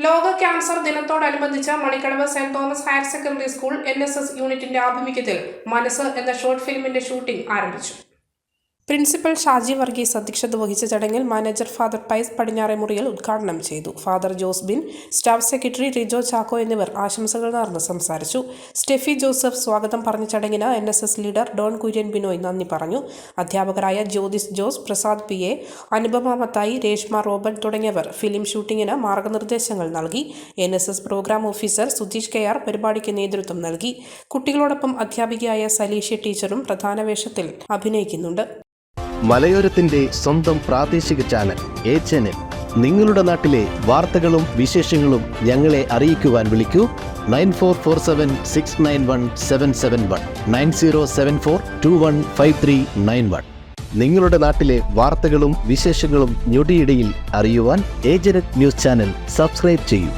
ലോക ക്യാൻസർ ദിനത്തോടനുബന്ധിച്ച് Manikkadavu saint Thomas higher secondary school NSS യൂണിറ്റിന്റെ ആഭിമുഖ്യത്തിൽ മനസ്സ് എന്ന ഷോർട്ട് ഫിലിമിന്റെ ഷൂട്ടിംഗ് ആരംഭിച്ചു. പ്രിൻസിപ്പൽ ഷാജി വർഗീസ് അധ്യക്ഷത വഹിച്ച ചടങ്ങിൽ മാനേജർ ഫാദർ പൈസ് പടിഞ്ഞാറെ മുറിയിൽ ഉദ്ഘാടനം ചെയ്തു. Father Josbin, staff secretary Rijo Chacko എന്നിവർ ആശംസകൾ നേർന്ന് സംസാരിച്ചു. സ്റ്റെഫി ജോസഫ് സ്വാഗതം പറഞ്ഞ ചടങ്ങിന് NSS leader Don Kurian Binoy നന്ദി പറഞ്ഞു. അധ്യാപകരായ ജ്യോതിസ് ജോസ്, പ്രസാദ് PA, അനുപമ മത്തായി, രേഷ്മ റോബർട്ട് തുടങ്ങിയവർ ഫിലിം ഷൂട്ടിങ്ങിന് മാർഗനിർദ്ദേശങ്ങൾ നൽകി. NSS program officer Sudheesh KR പരിപാടിക്ക് നേതൃത്വം നൽകി. കുട്ടികളോടൊപ്പം അധ്യാപികയായ സലീഷ്യ ടീച്ചറും പ്രധാന വേഷത്തിൽ അഭിനയിക്കുന്നുണ്ട്. മലയോരത്തിന്റെ സ്വന്തം പ്രാദേശിക ചാനൽ A-Channel. നിങ്ങളുടെ നാട്ടിലെ വാർത്തകളും വിശേഷങ്ങളും ഞങ്ങളെ അറിയിക്കുവാൻ വിളിക്കൂ 9447691771 9074215391. നിങ്ങളുടെ നാട്ടിലെ വാർത്തകളും വിശേഷങ്ങളും ഞൊടിയിടയിൽ അറിയുവാൻ A-Channel ന്യൂസ് ചാനൽ സബ്സ്ക്രൈബ് ചെയ്യൂ.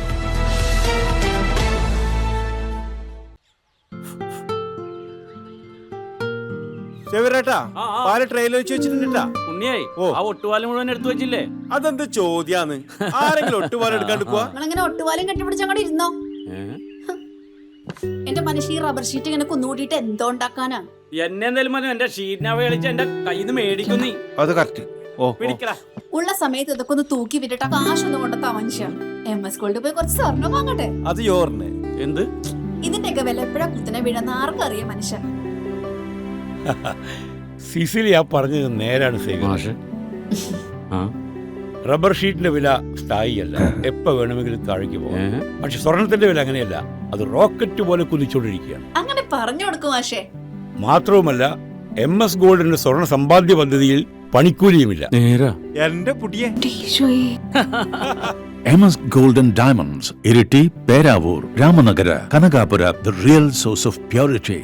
മുഴുവൻ എടുത്തു വെച്ചില്ലേ? അതെന്ത് ചോദ്യാന്ന്? ആരെങ്കിലും ഒട്ടുപാലം എടുക്കാണ്ട് നിങ്ങളിങ്ങനെ ഒട്ടുപാലം കെട്ടിപ്പിടിച്ച് അങ്ങോട്ട് ഇരുന്നോ? എന്റെ മനുഷ്യ ഈ റബ്ബർ ഷീറ്റ് ഇങ്ങനെ കുന്നുകൂടിയിട്ട് എന്തോ ഉണ്ടാക്കാനാ? എന്നെ എന്തായാലും മതി, എന്റെ ഷീറ്റിനെ കളിച്ച് എന്റെ കയ്യിൽ നിന്ന് മേടിക്കുന്നീ. അത് കറക്റ്റ്. ഉള്ള സമയത്ത് ഇതൊക്കെ ഒന്ന് തൂക്കി വിട്ടിട്ട് കാശൊന്നും കൊണ്ടെത്താ മനുഷ്യ. MS ഗോൾഡ് പോയി കുറച്ച് സ്വർണ്ണം വാങ്ങട്ടെ. അത് യോറിന് എന്ത്? ഇതിന്റെയൊക്കെ വില എപ്പോഴാ കുത്തനെ വീഴുന്ന ആർക്കറിയാം മനുഷ്യ. സിസിലി ആ പറഞ്ഞത് നേരാണ്. റബ്ബർ ഷീറ്റിന്റെ വില സ്ഥായിയല്ല, എപ്പോ വേണമെങ്കിലും താഴേക്ക് പോകാം. പക്ഷെ സ്വർണത്തിന്റെ വില അങ്ങനെയല്ല, അത് റോക്കറ്റ് പോലെ കുതിച്ചുകൊണ്ടിരിക്കുകയാണ്. അങ്ങനെ പറഞ്ഞു കൊടുക്കും മാഷേ. മാത്രവുമല്ല, MS ഗോൾഡിന്റെ സ്വർണ്ണ സമ്പാദ്യ പദ്ധതിയിൽ പണിക്കൂലിയുമില്ല. എന്റെ പുതിയ MS Gold and Diamonds, Iriti, Peravur, Ramanagara, Kanagapura, the real source of purity.